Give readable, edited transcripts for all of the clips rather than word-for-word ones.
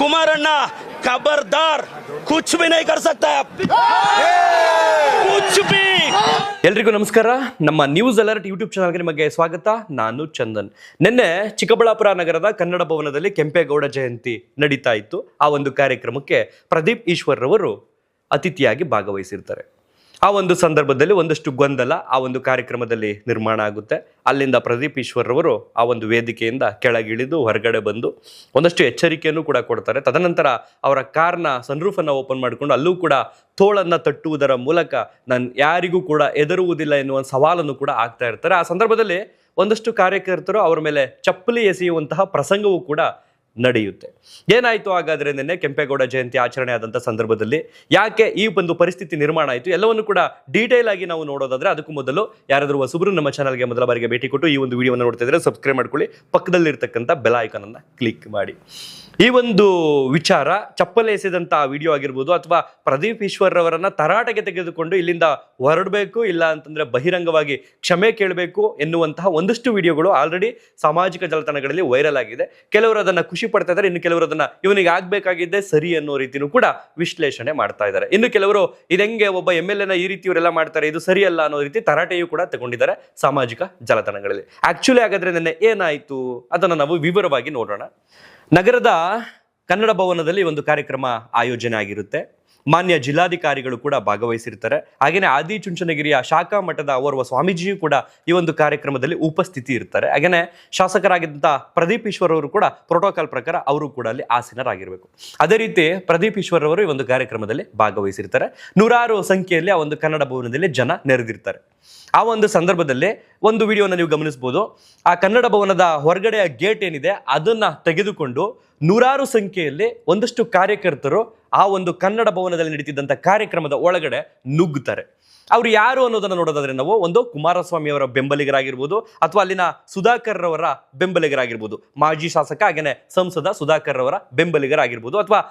कुमारण्णा खबरदार कुछ भी नहीं कर सकता है कुछ भी ಎಲ್ರಿಗೂ ನಮಸ್ಕಾರ. ನಮ್ಮ ನ್ಯೂಸ್ ಅಲರ್ಟ್ ಯೂಟ್ಯೂಬ್ ಚಾನಲ್ಗೆ ನಿಮಗೆ ಸ್ವಾಗತ. ನಾನು ಚಂದನ್. ನಿನ್ನೆ ಚಿಕ್ಕಬಳ್ಳಾಪುರ ನಗರದ ಕನ್ನಡ ಭವನದಲ್ಲಿ ಕೆಂಪೇಗೌಡ ಜಯಂತಿ ನಡೀತಾ ಇತ್ತು. ಆ ಒಂದು ಕಾರ್ಯಕ್ರಮಕ್ಕೆ ಪ್ರದೀಪ್ ಈಶ್ವರ್ ರವರು ಅತಿಥಿಯಾಗಿ ಭಾಗವಹಿಸಿರ್ತಾರೆ. ಆ ಒಂದು ಸಂದರ್ಭದಲ್ಲಿ ಒಂದಷ್ಟು ಗೊಂದಲ ಆ ಒಂದು ಕಾರ್ಯಕ್ರಮದಲ್ಲಿ ನಿರ್ಮಾಣ ಆಗುತ್ತೆ. ಅಲ್ಲಿಂದ ಪ್ರದೀಪ್ ಈಶ್ವರ್ ರವರು ಆ ಒಂದು ವೇದಿಕೆಯಿಂದ ಕೆಳಗಿಳಿದು ಹೊರಗಡೆ ಬಂದು ಒಂದಷ್ಟು ಎಚ್ಚರಿಕೆಯನ್ನು ಕೂಡ ಕೊಡ್ತಾರೆ. ತದನಂತರ ಅವರ ಕಾರ್ನ ಸನ್ರೂಫನ್ನು ಓಪನ್ ಮಾಡಿಕೊಂಡು ಅಲ್ಲೂ ಕೂಡ ತೋಳನ್ನು ತಟ್ಟುವುದರ ಮೂಲಕ ನಾನು ಯಾರಿಗೂ ಕೂಡ ಹೆದರುವುದಿಲ್ಲ ಎನ್ನುವ ಸವಾಲನ್ನು ಕೂಡ ಆಗ್ತಾ ಇರ್ತಾರೆ. ಆ ಸಂದರ್ಭದಲ್ಲಿ ಒಂದಷ್ಟು ಕಾರ್ಯಕರ್ತರು ಅವರ ಮೇಲೆ ಚಪ್ಪಲಿ ಎಸೆಯುವಂತಹ ಪ್ರಸಂಗವೂ ಕೂಡ ನಡೆಯುತ್ತೆ. ಏನಾಯಿತು ಹಾಗಾದ್ರೆ ನಿನ್ನೆ ಕೆಂಪೇಗೌಡ ಜಯಂತಿ ಆಚರಣೆ ಆದಂಥ ಸಂದರ್ಭದಲ್ಲಿ ಯಾಕೆ ಈ ಒಂದು ಪರಿಸ್ಥಿತಿ ನಿರ್ಮಾಣ ಆಯಿತು ಎಲ್ಲವನ್ನು ಕೂಡ ಡೀಟೇಲ್ ಆಗಿ ನಾವು ನೋಡೋದಾದ್ರೆ ಅದಕ್ಕೂ ಮೊದಲು ಯಾರಾದರೂ ಹೊಸಬರು ನಮ್ಮ ಚಾನಲ್ಗೆ ಮೊದಲ ಬಾರಿಗೆ ಭೇಟಿ ಕೊಟ್ಟು ಈ ಒಂದು ವಿಡಿಯೋವನ್ನು ನೋಡ್ತಾ ಇದ್ರೆ ಸಬ್ಸ್ಕ್ರೈಬ್ ಮಾಡ್ಕೊಳ್ಳಿ, ಪಕ್ಕದಲ್ಲಿರ್ತಕ್ಕಂಥ ಬೆಲ್ ಐಕಾನ್ ಅನ್ನು ಕ್ಲಿಕ್ ಮಾಡಿ. ಈ ಒಂದು ವಿಚಾರ ಚಪ್ಪಲಿ ಎಸೆದಂಥ ವಿಡಿಯೋ ಆಗಿರ್ಬೋದು ಅಥವಾ ಪ್ರದೀಪ್ ಈಶ್ವರ್ ಅವರನ್ನ ತರಾಟೆಗೆ ತೆಗೆದುಕೊಂಡು ಇಲ್ಲಿಂದ ಹೊರಡಬೇಕು ಇಲ್ಲ ಅಂತಂದ್ರೆ ಬಹಿರಂಗವಾಗಿ ಕ್ಷಮೆ ಕೇಳಬೇಕು ಎನ್ನುವಂತಹ ಒಂದಷ್ಟು ವಿಡಿಯೋಗಳು ಆಲ್ರೆಡಿ ಸಾಮಾಜಿಕ ಜಾಲತಾಣಗಳಲ್ಲಿ ವೈರಲ್ ಆಗಿದೆ. ಕೆಲವರು ಅದನ್ನ ಖುಷಿ ಪಡ್ತಾ ಇದ್ದಾರೆ, ಇನ್ನು ಕೆಲವರು ಅದನ್ನ ಇವನಿಗೆ ಆಗ್ಬೇಕಾಗಿದ್ದೆ ಸರಿ ಅನ್ನೋ ರೀತಿನೂ ಕೂಡ ವಿಶ್ಲೇಷಣೆ ಮಾಡ್ತಾ ಇದ್ದಾರೆ. ಇನ್ನು ಕೆಲವರು ಇದೆಂಗೆ ಒಬ್ಬ MLA ಈ ರೀತಿಯವರೆಲ್ಲ ಮಾಡ್ತಾರೆ, ಇದು ಸರಿಯಲ್ಲ ಅನ್ನೋ ರೀತಿ ತರಾಟೆಯೂ ಕೂಡ ತಗೊಂಡಿದ್ದಾರೆ ಸಾಮಾಜಿಕ ಜಾಲತಾಣಗಳಲ್ಲಿ. ಆಕ್ಚುಲಿ ಹಾಗಾದ್ರೆ ನಿನ್ನೆ ಏನಾಯ್ತು ಅದನ್ನ ನಾವು ವಿವರವಾಗಿ ನೋಡೋಣ. ನಗರದ ಕನ್ನಡ ಭವನದಲ್ಲಿ ಒಂದು ಕಾರ್ಯಕ್ರಮ ಆಯೋಜನೆ ಆಗಿರುತ್ತೆ. ಮಾನ್ಯ ಜಿಲ್ಲಾಧಿಕಾರಿಗಳು ಕೂಡ ಭಾಗವಹಿಸಿರ್ತಾರೆ. ಹಾಗೇನೆ ಆದಿಚುಂಚನಗಿರಿಯ ಶಾಖಾ ಮಠದ ಓರ್ವ ಸ್ವಾಮೀಜಿಯೂ ಕೂಡ ಈ ಒಂದು ಕಾರ್ಯಕ್ರಮದಲ್ಲಿ ಉಪಸ್ಥಿತಿ ಇರ್ತಾರೆ. ಹಾಗೇನೆ ಶಾಸಕರಾಗಿದ್ದಂಥ ಪ್ರದೀಪ್ ಈಶ್ವರ್ ಅವರು ಕೂಡ ಪ್ರೋಟೋಕಾಲ್ ಪ್ರಕಾರ ಅವರು ಕೂಡ ಅಲ್ಲಿ ಆಸೀನರಾಗಿರ್ಬೇಕು. ಅದೇ ರೀತಿ ಪ್ರದೀಪ್ ಈಶ್ವರ್ ಅವರು ಈ ಒಂದು ಕಾರ್ಯಕ್ರಮದಲ್ಲಿ ಭಾಗವಹಿಸಿರ್ತಾರೆ. ನೂರಾರು ಸಂಖ್ಯೆಯಲ್ಲಿ ಆ ಒಂದು ಕನ್ನಡ ಭವನದಲ್ಲಿ ಜನ ನೆರೆದಿರ್ತಾರೆ. ಆ ಒಂದು ಸಂದರ್ಭದಲ್ಲಿ ಒಂದು ವಿಡಿಯೋನ ನೀವು ಗಮನಿಸಬಹುದು. ಆ ಕನ್ನಡ ಭವನದ ಹೊರಗಡೆಯ ಗೇಟ್ ಏನಿದೆ ಅದನ್ನ ತೆಗೆದುಕೊಂಡು ನೂರಾರು ಸಂಖ್ಯೆಯಲ್ಲಿ ಒಂದಷ್ಟು ಕಾರ್ಯಕರ್ತರು ಆ ಒಂದು ಕನ್ನಡ ಭವನದಲ್ಲಿ ನಡೀತಿದ್ದಂಥ ಕಾರ್ಯಕ್ರಮದ ಒಳಗಡೆ ನುಗ್ಗುತ್ತಾರೆ. ಅವ್ರು ಯಾರು ಅನ್ನೋದನ್ನ ನೋಡೋದಾದ್ರೆ ನಾವು ಒಂದು ಕುಮಾರಸ್ವಾಮಿ ಅವರ ಬೆಂಬಲಿಗರಾಗಿರ್ಬೋದು ಅಥವಾ ಅಲ್ಲಿನ ಸುಧಾಕರ್ ರವರ ಬೆಂಬಲಿಗರಾಗಿರ್ಬೋದು, ಮಾಜಿ ಶಾಸಕ ಹಾಗೇನೆ ಸಂಸದ ಸುಧಾಕರ್ ರವರ ಬೆಂಬಲಿಗರಾಗಿರ್ಬೋದು ಅಥವಾ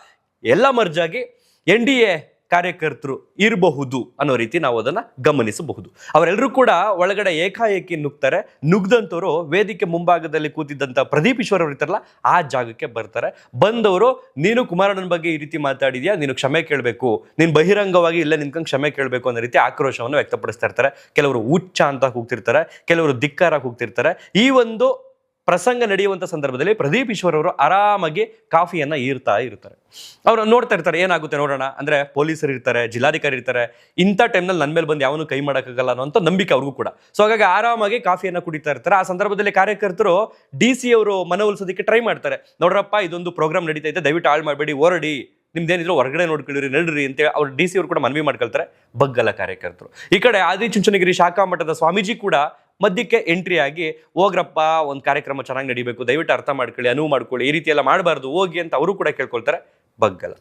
ಎಲ್ಲ ಮರ್ಜಾಗಿ NDA ಕಾರ್ಯಕರ್ತರು ಇರಬಹುದು ಅನ್ನೋ ರೀತಿ ನಾವು ಅದನ್ನ ಗಮನಿಸಬಹುದು. ಅವರೆಲ್ಲರೂ ಕೂಡ ಒಳಗಡೆ ಏಕಾಏಕಿ ನುಗ್ತಾರೆ. ನುಗ್ದಂಥವ್ರು ವೇದಿಕೆ ಮುಂಭಾಗದಲ್ಲಿ ಕೂತಿದ್ದಂಥ ಪ್ರದೀಪ್ ಈಶ್ವರ್ ಅವರು ಇರ್ತಾರಲ್ಲ ಆ ಜಾಗಕ್ಕೆ ಬರ್ತಾರೆ. ಬಂದವರು ನೀನು ಕುಮಾರಣ್ಣನ ಬಗ್ಗೆ ಈ ರೀತಿ ಮಾತಾಡಿದ್ಯಾ, ನೀನು ಕ್ಷಮೆ ಕೇಳಬೇಕು, ನೀನು ಬಹಿರಂಗವಾಗಿ ಇಲ್ಲೇ ನಿನ್ಕಂಗೆ ಕ್ಷಮೆ ಕೇಳಬೇಕು ಅನ್ನೋ ರೀತಿ ಆಕ್ರೋಶವನ್ನು ವ್ಯಕ್ತಪಡಿಸ್ತಾ ಇರ್ತಾರೆ. ಕೆಲವರು ಹುಚ್ಚ ಅಂತ ಕೂಗ್ತಿರ್ತಾರೆ, ಕೆಲವರು ಧಿಕ್ಕಾರ ಕೂಗ್ತಿರ್ತಾರೆ. ಈ ಒಂದು ಪ್ರಸಂಗ ನಡೆಯುವಂಥ ಸಂದರ್ಭದಲ್ಲಿ ಪ್ರದೀಪ್ ಈಶ್ವರ್ ಅವರು ಆರಾಮಾಗಿ ಕಾಫಿಯನ್ನ ಈರ್ತಾ ಇರ್ತಾರೆ. ಅವ್ರು ನೋಡ್ತಾ ಇರ್ತಾರೆ ಏನಾಗುತ್ತೆ ನೋಡೋಣ, ಅಂದ್ರೆ ಪೊಲೀಸರು ಇರ್ತಾರೆ, ಜಿಲ್ಲಾಧಿಕಾರಿ ಇರ್ತಾರೆ. ಇಂಥ ಟೈಮ್ನಲ್ಲಿ ನನ್ನ ಮೇಲೆ ಬಂದು ಯಾವನು ಕೈ ಮಾಡೋಕ್ಕಾಗಲ್ಲ ಅನ್ನೋ ನಂಬಿಕೆ ಅವ್ರಿಗೂ ಕೂಡ. ಸೊ ಹಾಗಾಗಿ ಆರಾಮಾಗಿ ಕಾಫಿಯನ್ನ ಕುಡಿತಾ ಇರ್ತಾರೆ. ಆ ಸಂದರ್ಭದಲ್ಲಿ ಕಾರ್ಯಕರ್ತರು DC ಅವರು ಮನವೊಲಿಸೋದಕ್ಕೆ ಟ್ರೈ ಮಾಡ್ತಾರೆ. ನೋಡ್ರಪ್ಪ ಇದೊಂದು ಪ್ರೋಗ್ರಾಮ್ ನಡೀತಾ ಇದೆ, ದಯವಿಟ್ಟು ಹಾಳು ಮಾಡಬೇಡಿ, ಹೊರಡಿ, ನಿಮ್ದೇನಿದ್ರು ಹೊರಗಡೆ ನೋಡ್ಕೊಳ್ಳಿರಿ, ನಡ್ರಿ ಅಂತ ಅವ್ರು DC ಅವರು ಕೂಡ ಮನವಿ ಮಾಡ್ಕೊಳ್ತಾರೆ. ಬಗ್ಗಲ್ಲ ಕಾರ್ಯಕರ್ತರು. ಈ ಕಡೆ ಆದಿಚುಂಚನಗಿರಿ ಶಾಖಾ ಮಠದ ಸ್ವಾಮೀಜಿ ಕೂಡ ಮಧ್ಯಕ್ಕೆ ಎಂಟ್ರಿ ಆಗಿ ಹೋಗ್ರಪ್ಪ ಒಂದು ಕಾರ್ಯಕ್ರಮ ಚೆನ್ನಾಗಿ ನಡಿಬೇಕು, ದಯವಿಟ್ಟು ಅರ್ಥ ಮಾಡ್ಕೊಳ್ಳಿ, ಅನುವು ಮಾಡ್ಕೊಳ್ಳಿ, ಈ ರೀತಿ ಎಲ್ಲ ಮಾಡಬಾರ್ದು ಹೋಗಿ ಅಂತ ಅವರು ಕೂಡ ಕೇಳ್ಕೊಳ್ತಾರೆ. ಬಗ್ಗಲ್ಲ.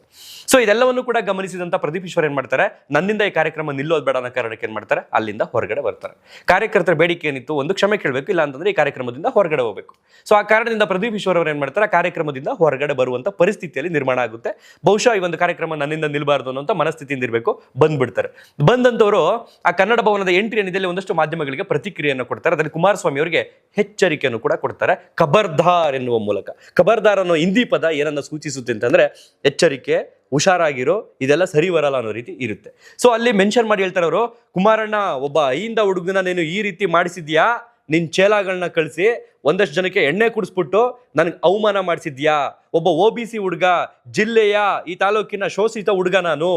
ಸೊ ಇದೆಲ್ಲವನ್ನು ಕೂಡ ಗಮನಿಸಿದಂತ ಪ್ರದೀಪ್ ಈಶ್ವರ್ ಏನ್ ಮಾಡ್ತಾರೆ, ನನ್ನಿಂದ ಈ ಕಾರ್ಯಕ್ರಮ ನಿಲ್ಲೋದು ಬೇಡ ಅನ್ನೋ ಕಾರಣಕ್ಕೆ ಏನ್ ಮಾಡ್ತಾರೆ, ಅಲ್ಲಿಂದ ಹೊರಗಡೆ ಬರ್ತಾರೆ. ಕಾರ್ಯಕರ್ತರ ಬೇಡಿಕೆ ಏನಿತ್ತು, ಒಂದು ಕ್ಷಮೆ ಕೇಳಬೇಕು, ಇಲ್ಲ ಅಂತಂದ್ರೆ ಈ ಕಾರ್ಯಕ್ರಮದಿಂದ ಹೊರಗಡೆ ಹೋಗಬೇಕು. ಸೊ ಆ ಕಾರಣದಿಂದ ಪ್ರದೀಪ್ ಈಶ್ವರ್ ಅವರು ಏನ್ ಮಾಡ್ತಾರೆ, ಕಾರ್ಯಕ್ರಮದಿಂದ ಹೊರಗಡೆ ಬರುವಂತ ಪರಿಸ್ಥಿತಿಯಲ್ಲಿ ನಿರ್ಮಾಣ ಆಗುತ್ತೆ. ಬಹುಶಃ ಈ ಒಂದು ಕಾರ್ಯಕ್ರಮ ನನ್ನಿಂದ ನಿಲ್ಬಾರ್ದು ಅನ್ನೋ ಮನಸ್ಥಿತಿಯಿಂದ ಇರಬೇಕು, ಬಂದ್ಬಿಡ್ತಾರೆ. ಬಂದಂತವರು ಆ ಕನ್ನಡ ಭವನದ ಎಂಟ್ರಿ ಏನಿದೆ ಒಂದಷ್ಟು ಮಾಧ್ಯಮಗಳಿಗೆ ಪ್ರತಿಕ್ರಿಯೆಯನ್ನು ಕೊಡ್ತಾರೆ. ಅದರಲ್ಲಿ ಕುಮಾರಸ್ವಾಮಿ ಅವರಿಗೆ ಎಚ್ಚರಿಕೆಯನ್ನು ಕೂಡ ಕೊಡ್ತಾರೆ ಖಬರ್ದಾರ್ ಎನ್ನುವ ಮೂಲಕ. ಖಬರ್ದಾರ್ ಅನ್ನೋ ಹಿಂದಿ ಪದ ಏನನ್ನ ಸೂಚಿಸುತ್ತೆ ಅಂತಂದ್ರೆ ಎಚ್ಚರಿಕೆ, ಹುಷಾರಾಗಿರೋ, ಇದೆಲ್ಲ ಸರಿ ಬರಲ್ಲ ಅನ್ನೋ ರೀತಿ ಇರುತ್ತೆ. ಸೊ ಅಲ್ಲಿ ಮೆನ್ಷನ್ ಮಾಡಿ ಹೇಳ್ತಾರೆ ಅವರು, ಕುಮಾರಣ್ಣ ಒಬ್ಬ ಐಯಿಂದ ಹುಡುಗನ ನೀನು ಈ ರೀತಿ ಮಾಡಿಸಿದ್ಯಾ, ನಿನ್ ಚೇಲಾಗಳನ್ನ ಕಳಿಸಿ ಒಂದಷ್ಟು ಜನಕ್ಕೆ ಎಣ್ಣೆ ಕುಡಿಸ್ಬಿಟ್ಟು ನನಗೆ ಅವಮಾನ ಮಾಡಿಸಿದ್ಯಾ, ಒಬ್ಬ OBC ಹುಡುಗ, ಜಿಲ್ಲೆಯ ಈ ತಾಲೂಕಿನ ಶೋಷಿತ ಹುಡುಗ, ನಾನು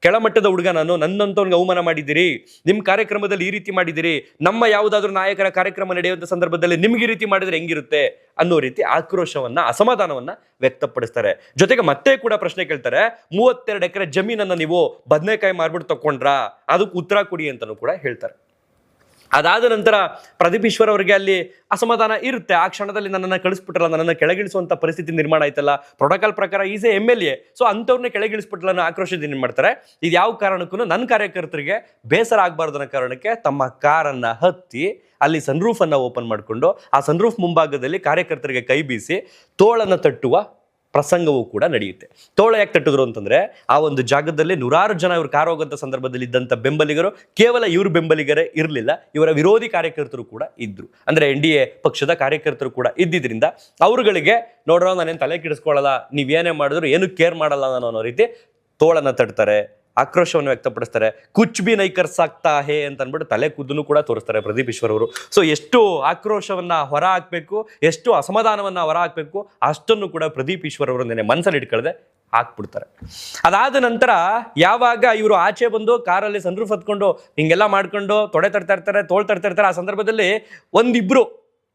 ಕೆಳಮಟ್ಟದ ಹುಡುಗ, ನಾನು ನನ್ನಂತವನಿಗೆ ಅವಮಾನ ಮಾಡಿದ್ದೀರಿ, ನಿಮ್ಮ ಕಾರ್ಯಕ್ರಮದಲ್ಲಿ ಈ ರೀತಿ ಮಾಡಿದ್ದೀರಿ, ನಮ್ಮ ಯಾವುದಾದ್ರೂ ನಾಯಕರ ಕಾರ್ಯಕ್ರಮ ನಡೆಯುವಂಥ ಸಂದರ್ಭದಲ್ಲಿ ನಿಮ್ಗೆ ಈ ರೀತಿ ಮಾಡಿದ್ರೆ ಹೆಂಗಿರುತ್ತೆ ಅನ್ನೋ ರೀತಿ ಆಕ್ರೋಶವನ್ನ, ಅಸಮಾಧಾನವನ್ನ ವ್ಯಕ್ತಪಡಿಸ್ತಾರೆ. ಜೊತೆಗೆ ಮತ್ತೆ ಕೂಡ ಪ್ರಶ್ನೆ ಕೇಳ್ತಾರೆ, 32 ಎಕರೆ ಜಮೀನನ್ನ ನೀವು ಬದನೆಕಾಯಿ ಮಾರ್ಬಿಟ್ಟು ತಕೊಂಡ್ರಾ, ಅದಕ್ಕೆ ಉತ್ತರ ಕೊಡಿ ಅಂತಲೂ ಕೂಡ ಹೇಳ್ತಾರೆ. ಅದಾದ ನಂತರ ಪ್ರದೀಪ್ ಈಶ್ವರ್ ಅವರಿಗೆ ಅಲ್ಲಿ ಅಸಮಾಧಾನ ಇರುತ್ತೆ. ಆ ಕ್ಷಣದಲ್ಲಿ ನನ್ನನ್ನು ಕಳಿಸ್ಬಿಟ್ರಲ್ಲ, ನನ್ನನ್ನು ಕೆಳಗಿಳಿಸುವಂಥ ಪರಿಸ್ಥಿತಿ ನಿರ್ಮಾಣ ಆಯ್ತಲ್ಲ, ಪ್ರೋಟೋಕಾಲ್ ಪ್ರಕಾರ ಈಸ್ MLA, ಸೊ ಅಂಥವ್ರನ್ನೇ ಕೆಳಗಿಳಿಸ್ಬಿಟ್ರಲ್ಲ ಅನ್ನೋ ಆಕ್ರೋಶದಿಂದ ಏನು ಮಾಡ್ತಾರೆ, ಇದು ಯಾವ ಕಾರಣಕ್ಕೂ ನನ್ನ ಕಾರ್ಯಕರ್ತರಿಗೆ ಬೇಸರ ಆಗಬಾರ್ದು ಅನ್ನೋ ಕಾರಣಕ್ಕೆ ತಮ್ಮ ಕಾರನ್ನು ಹತ್ತಿ ಅಲ್ಲಿ ಸನ್ರೂಫನ್ನು ಓಪನ್ ಮಾಡಿಕೊಂಡು ಆ ಸನ್ರೂಫ್ ಮುಂಭಾಗದಲ್ಲಿ ಕಾರ್ಯಕರ್ತರಿಗೆ ಕೈ ಬೀಸಿ ತೋಳನ್ನು ತಟ್ಟುವ ಪ್ರಸಂಗವೂ ಕೂಡ ನಡೆಯುತ್ತೆ. ತೋಳ ಯಾಕೆ ತಟ್ಟಿದ್ರು ಅಂತಂದ್ರೆ ಆ ಒಂದು ಜಾಗದಲ್ಲಿ ನೂರಾರು ಜನ ಇವರು ಕಾರ್ ಹೋಗುವಂತ ಸಂದರ್ಭದಲ್ಲಿ ಇದ್ದಂತ ಬೆಂಬಲಿಗರು ಕೇವಲ ಇವ್ರ ಬೆಂಬಲಿಗರೇ ಇರಲಿಲ್ಲ, ಇವರ ವಿರೋಧಿ ಕಾರ್ಯಕರ್ತರು ಕೂಡ ಇದ್ರು. ಅಂದ್ರೆ NDA ಪಕ್ಷದ ಕಾರ್ಯಕರ್ತರು ಕೂಡ ಇದ್ದಿದ್ರಿಂದ ಅವರುಗಳಿಗೆ ನೋಡ್ರೋ ನಾನೇನು ತಲೆ ಕೆಡಿಸ್ಕೊಳ್ಳಲ್ಲ, ನೀವೇನೇ ಮಾಡಿದ್ರು ಏನು ಕೇರ್ ಮಾಡಲ್ಲ ಅನ್ನೋ ರೀತಿ ತೋಳನ್ನ ತಟ್ತಾರೆ, ಆಕ್ರೋಶವನ್ನು ವ್ಯಕ್ತಪಡಿಸ್ತಾರೆ. ಕುಚ್ ಬಿ ನೈಕರ್ ಸಾಕ್ತಾ ಹೇ ಅಂತ ಅಂದ್ಬಿಟ್ಟು ತಲೆ ಕೂದಲು ಕೂಡ ತೋರಿಸ್ತಾರೆ ಪ್ರದೀಪ್ ಈಶ್ವರ್ ಅವರು. ಸೊ ಎಷ್ಟು ಆಕ್ರೋಶವನ್ನ ಹೊರ ಹಾಕ್ಬೇಕು, ಎಷ್ಟು ಅಸಮಾಧಾನವನ್ನ ಹೊರ ಹಾಕ್ಬೇಕು ಅಷ್ಟನ್ನು ಕೂಡ ಪ್ರದೀಪ್ ಈಶ್ವರ್ ಅವರು ನೆನೆ ಮನಸ್ಸಲ್ಲಿ ಇಟ್ಕೊಳ್ಳದೆ ಹಾಕ್ಬಿಡ್ತಾರೆ. ಅದಾದ ನಂತರ ಯಾವಾಗ ಇವರು ಆಚೆ ಬಂದು ಕಾರಲ್ಲಿ ಸನ್ರೂಫ್ ಹತ್ಕೊಂಡು ಹಿಂಗೆಲ್ಲ ಮಾಡ್ಕೊಂಡು ತೊಡೆ ತಡ್ತಾ ಇರ್ತಾರೆ, ತೋಳ್ ತಡ್ತಾ ಇರ್ತಾರೆ, ಆ ಸಂದರ್ಭದಲ್ಲಿ ಒಂದಿಬ್ರು,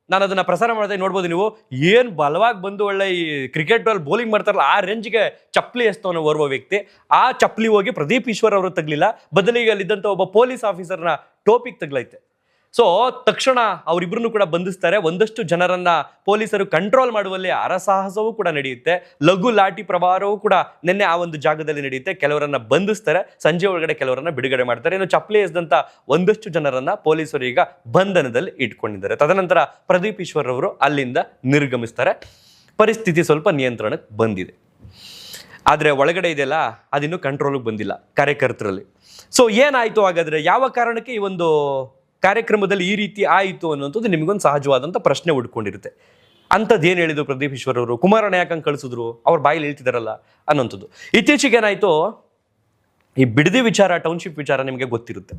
ನಾನು ಅದನ್ನ ಪ್ರಸಾರ ಮಾಡಿದೆ ನೋಡ್ಬೋದು ನೀವು, ಏನ್ ಬಲವಾಗಿ ಬಂದು ಒಳ್ಳೆ ಈ ಕ್ರಿಕೆಟ್ ಅಲ್ಲಿ ಬೌಲಿಂಗ್ ಮಾಡ್ತಾರಲ್ಲ ಆ ರೇಂಜ್ಗೆ ಚಪ್ಪಲಿ ಎಸ್ತವನು ಓರ್ವ ವ್ಯಕ್ತಿ, ಆ ಚಪ್ಪಲಿ ಹೋಗಿ ಪ್ರದೀಪ್ ಈಶ್ವರ್ ಅವರು ತಗ್ಲಿಲ್ಲ, ಬದಲಿಗೆ ಅಲ್ಲಿದ್ದಂಥ ಒಬ್ಬ ಪೊಲೀಸ್ ಆಫೀಸರ್ನ ಟೋಪಿಗೆ ತಗ್ಲೈತೆ. ಸೊ ತಕ್ಷಣ ಅವರಿಬ್ಬರನ್ನು ಕೂಡ ಬಂಧಿಸ್ತಾರೆ. ಒಂದಷ್ಟು ಜನರನ್ನ ಪೊಲೀಸರು ಕಂಟ್ರೋಲ್ ಮಾಡುವಲ್ಲಿ ಹರಸಾಹಸವೂ ಕೂಡ ನಡೆಯುತ್ತೆ. ಲಘು ಲಾಠಿ ಪ್ರಭಾವವೂ ಕೂಡ ನಿನ್ನೆ ಆ ಒಂದು ಜಾಗದಲ್ಲಿ ನಡೆಯುತ್ತೆ. ಕೆಲವರನ್ನ ಬಂಧಿಸ್ತಾರೆ, ಸಂಜೆ ಒಳಗಡೆ ಕೆಲವರನ್ನ ಬಿಡುಗಡೆ ಮಾಡ್ತಾರೆ. ಇನ್ನು ಚಪ್ಪಲಿ ಎಸೆದಂತ ಒಂದಷ್ಟು ಜನರನ್ನ ಪೊಲೀಸರು ಈಗ ಬಂಧನದಲ್ಲಿ ಇಟ್ಕೊಂಡಿದ್ದಾರೆ. ತದನಂತರ ಪ್ರದೀಪ್ ಈಶ್ವರ್ ಅವರು ಅಲ್ಲಿಂದ ನಿರ್ಗಮಿಸ್ತಾರೆ. ಪರಿಸ್ಥಿತಿ ಸ್ವಲ್ಪ ನಿಯಂತ್ರಣಕ್ಕೆ ಬಂದಿದೆ. ಆದರೆ ಒಳಗಡೆ ಇದೆಯಲ್ಲ ಅದಿನ್ನೂ ಕಂಟ್ರೋಲ್ಗೆ ಬಂದಿಲ್ಲ ಕಾರ್ಯಕರ್ತರಲ್ಲಿ. ಸೊ ಏನಾಯ್ತು ಹಾಗಾದ್ರೆ, ಯಾವ ಕಾರಣಕ್ಕೆ ಈ ಒಂದು ಕಾರ್ಯಕ್ರಮದಲ್ಲಿ ಈ ರೀತಿ ಆಯಿತು ಅನ್ನುವಂಥದ್ದು ನಿಮಗೊಂದು ಸಹಜವಾದಂಥ ಪ್ರಶ್ನೆ ಹುಡ್ಕೊಂಡಿರುತ್ತೆ. ಅಂಥದ್ದು ಏನು ಹೇಳಿದ್ರು ಪ್ರದೀಪ್ ಈಶ್ವರ್ ಅವರು, ಕುಮಾರಣ್ಣ ಯಾಕಂಗೆ ಕಳಿಸಿದ್ರು, ಅವ್ರ ಬಾಯಲ್ಲಿ ಹೇಳ್ತಿದಾರಲ್ಲ ಅನ್ನೋಂಥದ್ದು. ಇತ್ತೀಚೆಗೆ ಏನಾಯಿತು, ಈ ಬಿಡದಿ ವಿಚಾರ, ಟೌನ್ಶಿಪ್ ವಿಚಾರ ನಿಮಗೆ ಗೊತ್ತಿರುತ್ತೆ.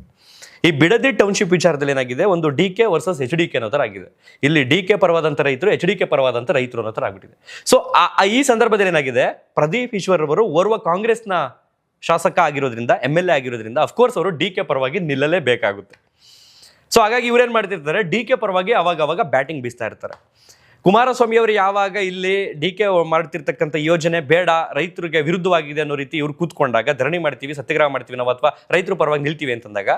ಈ ಬಿಡದಿ ಟೌನ್ಶಿಪ್ ವಿಚಾರದಲ್ಲಿ ಏನಾಗಿದೆ, ಒಂದು DK ವರ್ಸಸ್ HDK ಅನ್ನೋ ಥರ ಆಗಿದೆ. ಇಲ್ಲಿ DK ಪರವಾದಂಥ ರೈತರು, HDK ಪರವಾದಂಥ ರೈತರು ಅನ್ನೋ ಥರ ಆಗ್ಬಿಟ್ಟಿದೆ. ಸೊ ಈ ಸಂದರ್ಭದಲ್ಲಿ ಏನಾಗಿದೆ, ಪ್ರದೀಪ್ ಈಶ್ವರ್ ಅವರು ಓರ್ವ ಕಾಂಗ್ರೆಸ್ನ ಶಾಸಕ ಆಗಿರೋದ್ರಿಂದ, MLA ಆಗಿರೋದ್ರಿಂದ ಅಫ್ಕೋರ್ಸ್ ಅವರು DK ಪರವಾಗಿ ನಿಲ್ಲಲೇಬೇಕಾಗುತ್ತೆ. ಸೊ ಹಾಗಾಗಿ ಇವ್ರೇನ್ ಮಾಡ್ತಿರ್ತಾರೆ, DK ಪರವಾಗಿ ಅವಾಗ ಬ್ಯಾಟಿಂಗ್ ಬೀಸ್ತಾ ಇರ್ತಾರೆ. ಕುಮಾರಸ್ವಾಮಿ ಅವರು ಯಾವಾಗ ಇಲ್ಲಿ DK ಮಾಡ್ತಿರ್ತಕ್ಕಂಥ ಯೋಜನೆ ಬೇಡ, ರೈತರಿಗೆ ವಿರುದ್ಧವಾಗಿದೆ ಅನ್ನೋ ರೀತಿ ಇವ್ರು ಕೂತ್ಕೊಂಡಾಗ, ಧರಣಿ ಮಾಡ್ತೀವಿ, ಸತ್ಯಾಗ್ರಹ ಮಾಡ್ತೀವಿ ನಾವು, ಅಥವಾ ರೈತರ ಪರವಾಗಿ ನಿಲ್ತೀವಿ ಅಂತಂದಾಗ,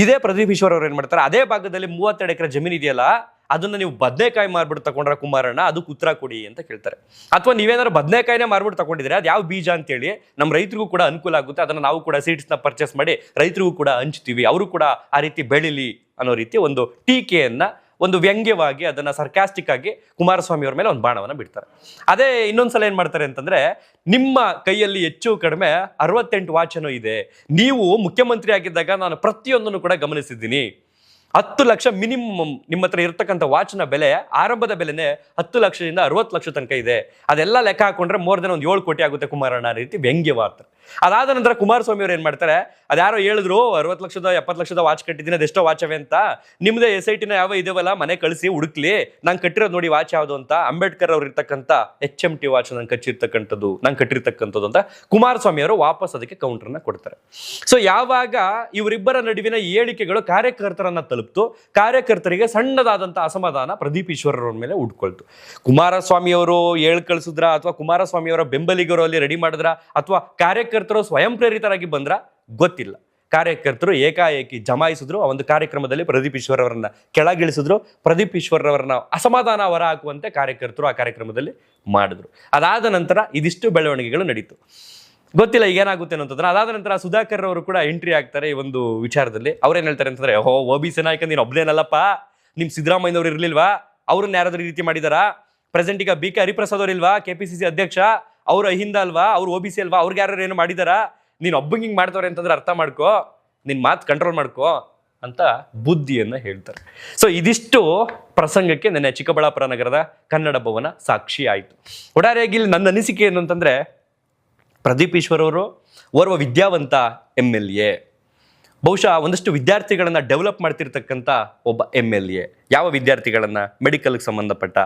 ಇದೇ ಪ್ರದೀಪ್ ಈಶ್ವರ್ ಅವ್ರು ಏನ್ ಮಾಡ್ತಾರೆ, ಅದೇ ಭಾಗದಲ್ಲಿ 32 ಎಕರೆ ಜಮೀನು ಇದೆಯಲ್ಲ ಅದನ್ನ ನೀವು ಬದನೆಕಾಯಿ ಮಾರ್ಬಿಟ್ಟು ತಗೊಂಡ್ರ ಕುಮಾರಣ್ಣ, ಅದಕ್ಕೆ ಉತ್ತರ ಕೊಡಿ ಅಂತ ಕೇಳ್ತಾರೆ. ಅಥವಾ ನೀವೇನಾದ್ರು ಬದನೆಕಾಯಿನೇ ಮಾರ್ಬಿಟ್ಟು ತಗೊಂಡಿದ್ರೆ ಅದು ಯಾವ ಬೀಜ ಅಂತೇಳಿ ನಮ್ಮ ರೈತರಿಗೂ ಕೂಡ ಅನುಕೂಲ ಆಗುತ್ತೆ, ಅದನ್ನ ನಾವು ಕೂಡ ಸೀಡ್ಸ್ನ ಪರ್ಚೇಸ್ ಮಾಡಿ ರೈತರಿಗೂ ಕೂಡ ಹಂಚ್ತೀವಿ, ಅವರು ಕೂಡ ಆ ರೀತಿ ಬೆಳಿಲಿ ಅನ್ನೋ ರೀತಿ ಒಂದು ಟೀಕೆಯನ್ನ, ಒಂದು ವ್ಯಂಗ್ಯವಾಗಿ ಅದನ್ನ ಸರ್ಕಾಸ್ಟಿಕ್ ಆಗಿ ಕುಮಾರಸ್ವಾಮಿ ಅವ್ರ ಮೇಲೆ ಒಂದು ಬಾಣವನ್ನ ಬಿಡ್ತಾರೆ. ಅದೇ ಇನ್ನೊಂದ್ಸಲ ಏನ್ ಮಾಡ್ತಾರೆ ಅಂತಂದ್ರೆ, ನಿಮ್ಮ ಕೈಯಲ್ಲಿ ಹೆಚ್ಚು ಕಡಿಮೆ 68 ವಾಚ್ ಏನೋ ಇದೆ, ನೀವು ಮುಖ್ಯಮಂತ್ರಿ ಆಗಿದ್ದಾಗ ನಾನು ಪ್ರತಿಯೊಂದನ್ನು ಕೂಡ ಗಮನಿಸಿದ್ದೀನಿ, 10 ಲಕ್ಷ ಮಿನಿಮಮ್ ನಿಮ್ಮ ಹತ್ರ ಇರ್ತಕ್ಕಂಥ ವಾಚ್ನ ಬೆಲೆ, ಆರಂಭದ ಬೆಲೆನೇ 10 ಲಕ್ಷದಿಂದ 60 ಲಕ್ಷ ತನಕ ಇದೆ, ಅದೆಲ್ಲ ಲೆಕ್ಕ ಹಾಕೊಂಡ್ರೆ ಮೋರ್ ದೆನ್ ಒಂದು 7 ಕೋಟಿ ಆಗುತ್ತೆ ಕುಮಾರಣ್ಣ ರೀತಿ ವ್ಯಂಗ್ಯವಾರ್ತಾರೆ. ಅದಾದ ನಂತರ ಕುಮಾರಸ್ವಾಮಿ ಅವ್ರು ಏನ್ ಮಾಡ್ತಾರೆ, ಅದ್ಯಾರೋ ಹೇಳಿದ್ರು 60 ಲಕ್ಷದ 70 ಲಕ್ಷದ ವಾಚ್ ಕಟ್ಟಿದ್ದೀನಿ, ಅದೆಷ್ಟೋ ವಾಚವೇ ಅಂತ, ನಿಮ್ದೇ SIT ಯಾವ ಇದೇವಲ್ಲ ಮನೆ ಕಳಿಸಿ ಹುಡುಕ್ಲಿ, ನಾನು ಕಟ್ಟಿರೋದು ನೋಡಿ ವಾಚ್ ಯಾವುದು ಅಂತ, ಅಂಬೇಡ್ಕರ್ ಅವ್ರು ಇರ್ತಕ್ಕಂಥ HMT ವಾಚ್ ನಾನು ಕಟ್ಟಿರ್ತಕ್ಕಂಥದ್ದು ಅಂತ ಕುಮಾರಸ್ವಾಮಿ ಅವರು ವಾಪಸ್ ಅದಕ್ಕೆ ಕೌಂಟರ್ನ ಕೊಡ್ತಾರೆ. ಸೊ ಯಾವಾಗ ಇವರಿಬ್ಬರ ನಡುವಿನ ಹೇಳಿಕೆಗಳು ಕಾರ್ಯಕರ್ತರನ್ನ ತಲುಪ್ತು, ಕಾರ್ಯಕರ್ತರಿಗೆ ಸಣ್ಣದಾದಂಥ ಅಸಮಾಧಾನ ಪ್ರದೀಪ್ ಈಶ್ವರ್ ಅವ್ರ ಮೇಲೆ ಉಟ್ಕೊಳ್ತು. ಕುಮಾರಸ್ವಾಮಿ ಅವರು ಕಳಿಸಿದ್ರ, ಅಥವಾ ಕುಮಾರಸ್ವಾಮಿ ಅವರ ಬೆಂಬಲಿಗರು ಅಲ್ಲಿ ರೆಡಿ ಮಾಡಿದ್ರ, ಅಥವಾ ಕಾರ್ಯಕರ್ತರು ಸ್ವಯಂ ಪ್ರೇರಿತರಾಗಿ ಬಂದ್ರ ಗೊತ್ತಿಲ್ಲ. ಕಾರ್ಯಕರ್ತರು ಏಕಾಏಕಿ ಜಮಾಯಿಸಿದ್ರು. ಆ ಒಂದು ಕಾರ್ಯಕ್ರಮದಲ್ಲಿ ಪ್ರದೀಪ್ ಈಶ್ವರ್ ಅವರನ್ನ ಕೆಳಗಿಳಿಸಿದ್ರು. ಪ್ರದೀಪ್ ಈಶ್ವರ್ ಅವರನ್ನ ಅಸಮಾಧಾನ ಹೊರ ಹಾಕುವಂತೆ ಕಾರ್ಯಕರ್ತರು ಆ ಕಾರ್ಯಕ್ರಮದಲ್ಲಿ ಮಾಡಿದ್ರು. ಅದಾದ ನಂತರ ಇದಿಷ್ಟು ಬೆಳವಣಿಗೆಗಳು ನಡೀತು. ಗೊತ್ತಿಲ್ಲ ಈಗ ಏನಾಗುತ್ತೆ ಅನ್ನೋಂಥದ್ದು. ಅದಾದ ನಂತರ ಸುಧಾಕರ್ ಅವರು ಕೂಡ ಎಂಟ್ರಿ ಆಗ್ತಾರೆ ಈ ಒಂದು ವಿಚಾರದಲ್ಲಿ. ಅವ್ರೇನ್ ಹೇಳ್ತಾರೆ ಅಂತಂದ್ರೆ, OBC ನಾಯಕ ನೀನು ಒಬ್ಬನೇನಲ್ಲಪ್ಪ, ನಿಮ್ ಸಿದ್ದರಾಮಯ್ಯನವ್ರು ಇರ್ಲಿಲ್ವಾ, ಅವ್ರನ್ನ ಯಾರಾದ್ರೂ ಈ ರೀತಿ ಮಾಡಿದಾರಾ, ಪ್ರೆಸೆಂಟ್ ಈಗ BK ಹರಿಪ್ರಸಾದ್ ಅವ್ರು ಇಲ್ವಾ KPCC ಅಧ್ಯಕ್ಷ, ಅವ್ರ ಅಹಿಂದ ಅಲ್ವಾ, ಅವ್ರು OBC ಅಲ್ವಾ, ಅವ್ರಿಗೆ ಯಾರು ಏನು ಮಾಡಿದಾರಾ, ನೀನ್ ಒಬ್ಬಂಗೆ ಹಿಂಗ್ ಮಾಡ್ತವ್ರೆ ಅಂತಂದ್ರೆ ಅರ್ಥ ಮಾಡ್ಕೋ, ನಿನ್ ಮಾತು ಕಂಟ್ರೋಲ್ ಮಾಡ್ಕೋ ಅಂತ ಬುದ್ಧಿಯನ್ನ ಹೇಳ್ತಾರೆ. ಸೊ ಇದಿಷ್ಟು ಪ್ರಸಂಗಕ್ಕೆ ನನ್ನ ಚಿಕ್ಕಬಳ್ಳಾಪುರ ನಗರದ ಕನ್ನಡ ಭವನ ಸಾಕ್ಷಿ ಆಯಿತು. ಒಟ್ಟಾರೆಯಾಗಿ ಇಲ್ಲಿ ನನ್ನ ಅನಿಸಿಕೆ ಏನು ಅಂತಂದ್ರೆ, ಪ್ರದೀಪ್ ಈಶ್ವರ್ ಅವರು ಓರ್ವ ವಿದ್ಯಾವಂತ MLA, ಬಹುಶಃ ಒಂದಷ್ಟು ವಿದ್ಯಾರ್ಥಿಗಳನ್ನ ಡೆವಲಪ್ ಮಾಡ್ತಿರ್ತಕ್ಕಂಥ ಒಬ್ಬ MLA. ಯಾವ ವಿದ್ಯಾರ್ಥಿಗಳನ್ನ, ಮೆಡಿಕಲ್ಗೆ ಸಂಬಂಧಪಟ್ಟ,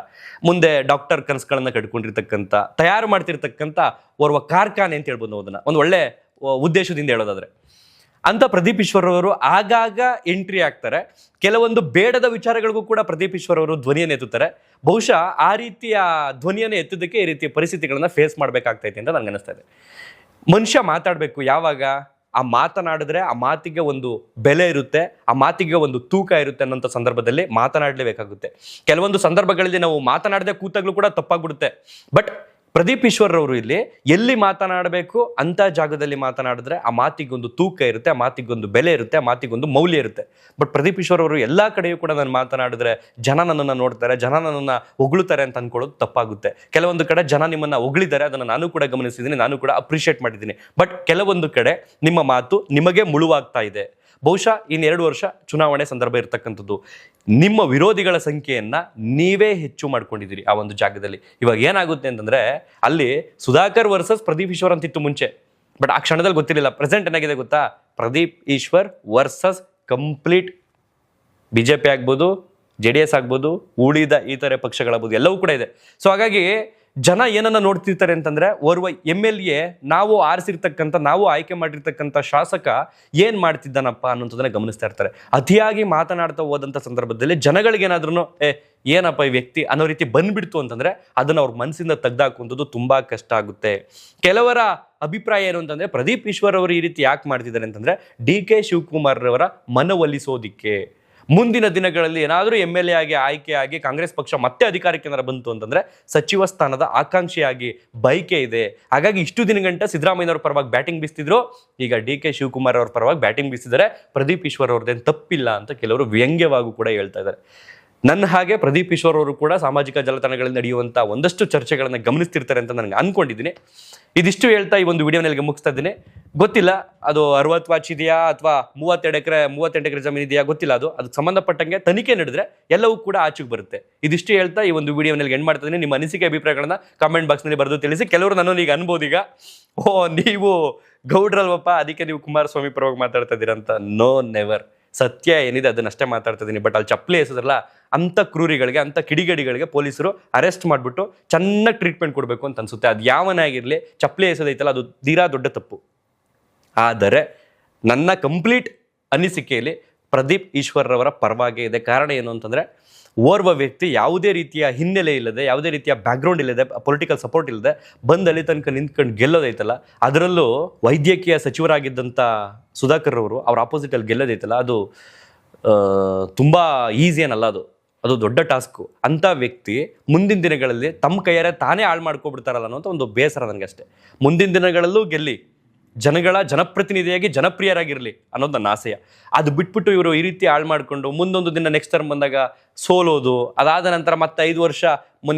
ಮುಂದೆ ಡಾಕ್ಟರ್ ಕನಸುಗಳನ್ನ ಕಟ್ಕೊಂಡಿರ್ತಕ್ಕಂಥ, ತಯಾರು ಮಾಡ್ತಿರ್ತಕ್ಕಂಥ ಓರ್ವ ಕಾರ್ಖಾನೆ ಅಂತ ಹೇಳ್ಬೋದು ನಾವು ಅದನ್ನ, ಒಂದು ಒಳ್ಳೆ ಉದ್ದೇಶದಿಂದ ಹೇಳೋದಾದ್ರೆ. ಅಂತ ಪ್ರದೀಪ್ ಈಶ್ವರ್ ಅವರು ಆಗಾಗ ಎಂಟ್ರಿ ಆಗ್ತಾರೆ. ಕೆಲವೊಂದು ಬೇಡದ ವಿಚಾರಗಳಿಗೂ ಕೂಡ ಪ್ರದೀಪ್ ಈಶ್ವರ್ ಅವರು ಧ್ವನಿಯನ್ನು ಎತ್ತುತ್ತಾರೆ. ಬಹುಶಃ ಆ ರೀತಿಯ ಧ್ವನಿಯನ್ನು ಎತ್ತುವುದಕ್ಕೆ ಈ ರೀತಿಯ ಪರಿಸ್ಥಿತಿಗಳನ್ನ ಫೇಸ್ ಮಾಡಬೇಕಾಗ್ತೈತೆ ಅಂತ ನನಗೆ ಅನಿಸ್ತಾ ಇದೆ. ಮನುಷ್ಯ ಮಾತಾಡಬೇಕು, ಯಾವಾಗ ಆ ಮಾತನಾಡಿದ್ರೆ ಆ ಮಾತಿಗೆ ಒಂದು ಬೆಲೆ ಇರುತ್ತೆ, ಆ ಮಾತಿಗೆ ಒಂದು ತೂಕ ಇರುತ್ತೆ ಅನ್ನೋಂಥ ಸಂದರ್ಭದಲ್ಲಿ ಮಾತನಾಡಲೇಬೇಕಾಗುತ್ತೆ. ಕೆಲವೊಂದು ಸಂದರ್ಭಗಳಲ್ಲಿ ನಾವು ಮಾತನಾಡದೆ ಕೂತಾಗ್ಲೂ ಕೂಡ ತಪ್ಪಾಗ್ಬಿಡುತ್ತೆ. ಬಟ್ ಪ್ರದೀಪ್ ಈಶ್ವರ್ ಅವರು ಇಲ್ಲಿ ಎಲ್ಲಿ ಮಾತನಾಡಬೇಕು ಅಂತ ಜಾಗದಲ್ಲಿ ಮಾತನಾಡಿದ್ರೆ ಆ ಮಾತಿಗೊಂದು ತೂಕ ಇರುತ್ತೆ, ಆ ಮಾತಿಗೊಂದು ಬೆಲೆ ಇರುತ್ತೆ, ಆ ಮಾತಿಗೊಂದು ಮೌಲ್ಯ ಇರುತ್ತೆ. ಬಟ್ ಪ್ರದೀಪ್ ಈಶ್ವರ್ ಅವರು ಎಲ್ಲಾ ಕಡೆಯೂ ಕೂಡ ನಾನು ಮಾತನಾಡಿದ್ರೆ ಜನ ನನ್ನನ್ನು ನೋಡ್ತಾರೆ, ಜನ ನನ್ನನ್ನು ಹೊಗಳುತ್ತಾರೆ ಅಂತ ಅನ್ಕೊಳ್ಳೋದು ತಪ್ಪಾಗುತ್ತೆ. ಕೆಲವೊಂದು ಕಡೆ ಜನ ನಿಮ್ಮನ್ನ ಹೊಗಳಿದ್ದಾರೆ, ಅದನ್ನು ನಾನು ಕೂಡ ಗಮನಿಸಿದ್ದೀನಿ, ನಾನು ಕೂಡ ಅಪ್ರಿಷಿಯೇಟ್ ಮಾಡಿದ್ದೀನಿ. ಬಟ್ ಕೆಲವೊಂದು ಕಡೆ ನಿಮ್ಮ ಮಾತು ನಿಮಗೆ ಮುಳುವಾಗ್ತಾ ಇದೆ. ಬಹುಶಃ ಇನ್ನು 2 ವರ್ಷ ಚುನಾವಣೆ ಸಂದರ್ಭ ಇರತಕ್ಕಂಥದ್ದು. ನಿಮ್ಮ ವಿರೋಧಿಗಳ ಸಂಖ್ಯೆಯನ್ನ ನೀವೇ ಹೆಚ್ಚು ಮಾಡ್ಕೊಂಡಿದ್ದೀರಿ ಆ ಒಂದು ಜಾಗದಲ್ಲಿ. ಇವಾಗ ಏನಾಗುತ್ತೆ ಅಂತಂದ್ರೆ ಅಲ್ಲಿ ಸುಧಾಕರ್ ವರ್ಸಸ್ ಪ್ರದೀಪ್ ಈಶ್ವರ್ ಅಂತಿತ್ತು ಮುಂಚೆ. ಬಟ್ ಆ ಕ್ಷಣದಲ್ಲಿ ಗೊತ್ತಿರಲಿಲ್ಲ. ಪ್ರೆಸೆಂಟ್ ಏನಾಗಿದೆ ಗೊತ್ತಾ? Pradeep Eshwar versus complete BJP ಆಗ್ಬೋದು, JDS ಆಗ್ಬೋದು, ಉಳಿದ ಇತರೆ ಪಕ್ಷಗಳಾಗ್ಬೋದು, ಎಲ್ಲವೂ ಕೂಡ ಇದೆ. ಸೊ ಹಾಗಾಗಿ ಜನ ಏನನ್ನ ನೋಡ್ತಿರ್ತಾರೆ ಅಂತಂದ್ರೆ ಓರ್ವ MLA ನಾವು ಆರಿಸಿರ್ತಕ್ಕಂಥ, ನಾವು ಆಯ್ಕೆ ಮಾಡಿರ್ತಕ್ಕಂಥ ಶಾಸಕ ಏನ್ ಮಾಡ್ತಿದ್ದಾನಪ್ಪ ಅನ್ನೋದನ್ನ ಗಮನಿಸ್ತಾ ಇರ್ತಾರೆ. ಅತಿಯಾಗಿ ಮಾತನಾಡ್ತಾ ಹೋದಂಥ ಸಂದರ್ಭದಲ್ಲಿ ಜನಗಳಿಗೆ ಏನಾದ್ರೂ ಏನಪ್ಪ ಈ ವ್ಯಕ್ತಿ ಅನ್ನೋ ರೀತಿ ಬಂದ್ಬಿಡ್ತು ಅಂತಂದ್ರೆ ಅದನ್ನ ಅವ್ರ ಮನಸ್ಸಿಂದ ತೆಗ್ದಾಕುವಂಥದ್ದು ತುಂಬಾ ಕಷ್ಟ ಆಗುತ್ತೆ. ಕೆಲವರ ಅಭಿಪ್ರಾಯ ಏನು ಅಂತಂದ್ರೆ ಪ್ರದೀಪ್ ಈಶ್ವರ್ ಅವರು ಈ ರೀತಿ ಯಾಕೆ ಮಾಡ್ತಿದ್ದಾರೆ ಅಂತಂದ್ರೆ DK ಶಿವಕುಮಾರ್ ಅವರ ಮನವೊಲಿಸೋದಿಕ್ಕೆ. ಮುಂದಿನ ದಿನಗಳಲ್ಲಿ ಏನಾದರೂ MLA ಆಗಿ ಆಯ್ಕೆಯಾಗಿ ಕಾಂಗ್ರೆಸ್ ಪಕ್ಷ ಮತ್ತೆ ಅಧಿಕಾರಕ್ಕೆ ಏನಾರ ಬಂತು ಅಂತಂದ್ರೆ ಸಚಿವ ಸ್ಥಾನದ ಆಕಾಂಕ್ಷಿಯಾಗಿ ಬೈಕೆ ಇದೆ. ಹಾಗಾಗಿ ಇಷ್ಟು ದಿನಗಂಟ ಸಿದ್ದರಾಮಯ್ಯನವ್ರ ಪರವಾಗಿ ಬ್ಯಾಟಿಂಗ್ ಬೀಸ್ತಿದ್ರು, ಈಗ DK ಶಿವಕುಮಾರ್ ಅವ್ರ ಪರವಾಗಿ ಬ್ಯಾಟಿಂಗ್ ಬೀಸಿದ್ದಾರೆ. ಪ್ರದೀಪ್ ಈಶ್ವರ್ ಅವ್ರದ್ದೇನು ತಪ್ಪಿಲ್ಲ ಅಂತ ಕೆಲವರು ವ್ಯಂಗ್ಯವಾಗೂ ಕೂಡ ಹೇಳ್ತಾ ಇದ್ದಾರೆ. ನನ್ನ ಹಾಗೆ ಪ್ರದೀಪ್ ಈಶ್ವರ್ ಅವರು ಕೂಡ ಸಾಮಾಜಿಕ ಜಾಲತಾಣಗಳಲ್ಲಿ ನಡೆಯುವಂಥ ಒಂದಷ್ಟು ಚರ್ಚೆಗಳನ್ನು ಗಮನಿಸ್ತಿರ್ತಾರೆ ಅಂತ ನನಗೆ ಅನ್ಕೊಂಡಿದ್ದೀನಿ. ಇದಿಷ್ಟು ಹೇಳ್ತಾ ಈ ಒಂದು ವಿಡಿಯೋನಲ್ಲಿ ಮುಗಿಸ್ತಾ ಇದ್ದೀನಿ. ಗೊತ್ತಿಲ್ಲ ಅದು 60 ವಾಚ್ ಇದೆಯಾ ಅಥವಾ 38 ಎಕರೆ ಜಮೀನು ಇದೆಯಾ ಗೊತ್ತಿಲ್ಲ. ಅದಕ್ಕೆ ಸಂಬಂಧಪಟ್ಟಂಗೆ ತನಿಖೆ ನಡೆದ್ರೆ ಎಲ್ಲವೂ ಕೂಡ ಆಚೆಗೆ ಬರುತ್ತೆ. ಇದಿಷ್ಟು ಹೇಳ್ತಾ ಈ ಒಂದು ವಿಡಿಯೋನಲ್ಲಿ ಎಂಡ್ ಮಾಡ್ತಾ ಇದ್ದೀನಿ. ನಿಮ್ಮ ಅನಿಸಿಕೆ ಅಭಿಪ್ರಾಯಗಳನ್ನ ಕಾಮೆಂಟ್ ಬಾಕ್ಸ್ನಲ್ಲಿ ಬರೆದು ತಿಳಿಸಿ. ಕೆಲವರು ನನ್ನನ್ನು ಈಗ ಅನ್ಬೋದು, ಈಗ ನೀವು ಗೌಡ್ರಲ್ವಪ್ಪ ಅದಕ್ಕೆ ನೀವು ಕುಮಾರಸ್ವಾಮಿ ಪರವಾಗಿ ಮಾತಾಡ್ತಾ ಇದ್ದೀರಾ ಅಂತ. No, never. ಸತ್ಯ ಏನಿದೆ ಅದನ್ನಷ್ಟೇ ಮಾತಾಡ್ತಾ ಇದ್ದೀನಿ. ಬಟ್ ಅಲ್ಲಿ ಚಪ್ಪಲಿ ಎಸೆದ್ರಲ್ಲ ಅಂಥ ಕ್ರೂರಿಗಳಿಗೆ, ಅಂಥ ಕಿಡಿಗೇಡಿಗಳಿಗೆ ಪೊಲೀಸರು ಅರೆಸ್ಟ್ ಮಾಡಿಬಿಟ್ಟು ಚೆನ್ನಾಗಿ ಟ್ರೀಟ್ಮೆಂಟ್ ಕೊಡಬೇಕು ಅಂತ ಅನ್ಸುತ್ತೆ. ಅದು ಯಾವನೇ ಆಗಿರಲಿ, ಚಪ್ಪಲಿ ಎಸೆದೈತಲ್ಲ ಅದು ತೀರಾ ದೊಡ್ಡ ತಪ್ಪು. ಆದರೆ ನನ್ನ ಕಂಪ್ಲೀಟ್ ಅನಿಸಿಕೆಯಲ್ಲಿ ಪ್ರದೀಪ್ ಈಶ್ವರ್ ಅವರ ಪರವಾಗೇ ಇದೆ. ಕಾರಣ ಏನು ಅಂತಂದರೆ ಓರ್ವ ವ್ಯಕ್ತಿ ಯಾವುದೇ ರೀತಿಯ ಹಿನ್ನೆಲೆ ಇಲ್ಲದೆ, ಯಾವುದೇ ರೀತಿಯ ಬ್ಯಾಕ್ಗ್ರೌಂಡ್ ಇಲ್ಲದೆ, ಪೊಲಿಟಿಕಲ್ ಸಪೋರ್ಟ್ ಇಲ್ಲದೆ ಬಂದಲ್ಲಿ ತನಕ ನಿಂತ್ಕೊಂಡು ಗೆಲ್ಲೋದೈತಲ್ಲ, ಅದರಲ್ಲೂ ವೈದ್ಯಕೀಯ ಸಚಿವರಾಗಿದ್ದಂಥ ಸುಧಾಕರ್ ಅವರು ಅವ್ರ ಆಪೋಸಿಟಲ್ಲಿ ಗೆಲ್ಲೋದೈತಲ್ಲ, ಅದು ತುಂಬ ಈಸಿ ಏನಲ್ಲ. ಅದು ದೊಡ್ಡ ಟಾಸ್ಕು. ಅಂಥ ವ್ಯಕ್ತಿ ಮುಂದಿನ ದಿನಗಳಲ್ಲಿ ತಮ್ಮ ಕೈಯಾರೆ ತಾನೇ ಹಾಳು ಮಾಡ್ಕೊಬಿಡ್ತಾರಲ್ಲ ಅನ್ನೋಂಥ ಒಂದು ಬೇಸರ ನನಗಷ್ಟೇ. ಮುಂದಿನ ದಿನಗಳಲ್ಲೂ ಗೆಲ್ಲಿ, ಜನಗಳ ಜನಪ್ರತಿನಿಧಿಯಾಗಿ ಜನಪ್ರಿಯರಾಗಿರಲಿ ಅನ್ನೋದು ನನ್ನ ಆಸೆಯ. ಅದು ಬಿಟ್ಬಿಟ್ಟು ಇವರು ಈ ರೀತಿ ಹಾಳು ಮಾಡಿಕೊಂಡು ಮುಂದೊಂದು ದಿನ ನೆಕ್ಸ್ಟ್ ಟರ್ಮ್ ಬಂದಾಗ ಸೋಲೋದು, ಅದಾದ ನಂತರ ಮತ್ತೆ 5 ವರ್ಷ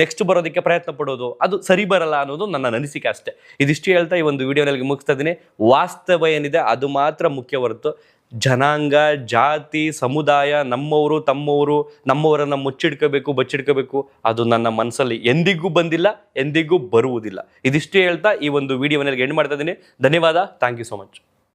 ನೆಕ್ಸ್ಟ್ ಬರೋದಕ್ಕೆ ಪ್ರಯತ್ನ ಪಡೋದು, ಅದು ಸರಿ ಬರಲ್ಲ ಅನ್ನೋದು ನನ್ನ ಅನಿಸಿಕೆ ಅಷ್ಟೇ. ಇದಿಷ್ಟು ಹೇಳ್ತಾ ಈ ಒಂದು ವಿಡಿಯೋನಲ್ಲಿ ಮುಗಿಸ್ತಾ ಇದ್ದೀನಿ. ವಾಸ್ತವ ಏನಿದೆ ಅದು ಮಾತ್ರ ಮುಖ್ಯ ಹೊರತು ಜನಾಂಗ, ಜಾತಿ, ಸಮುದಾಯ, ನಮ್ಮವರು ತಮ್ಮವರು, ನಮ್ಮವರನ್ನು ಮುಚ್ಚಿಡ್ಕೋಬೇಕು, ಬಚ್ಚಿಡ್ಕೋಬೇಕು, ಅದು ನನ್ನ ಮನಸ್ಸಲ್ಲಿ ಎಂದಿಗೂ ಬಂದಿಲ್ಲ, ಎಂದಿಗೂ ಬರುವುದಿಲ್ಲ. ಇದಿಷ್ಟು ಹೇಳ್ತಾ ಈ ಒಂದು ವಿಡಿಯೋನಲ್ಲಿ ಎಂಡ್ ಮಾಡ್ತಾ ಇದ್ದೀನಿ. ಧನ್ಯವಾದ. Thank you so much.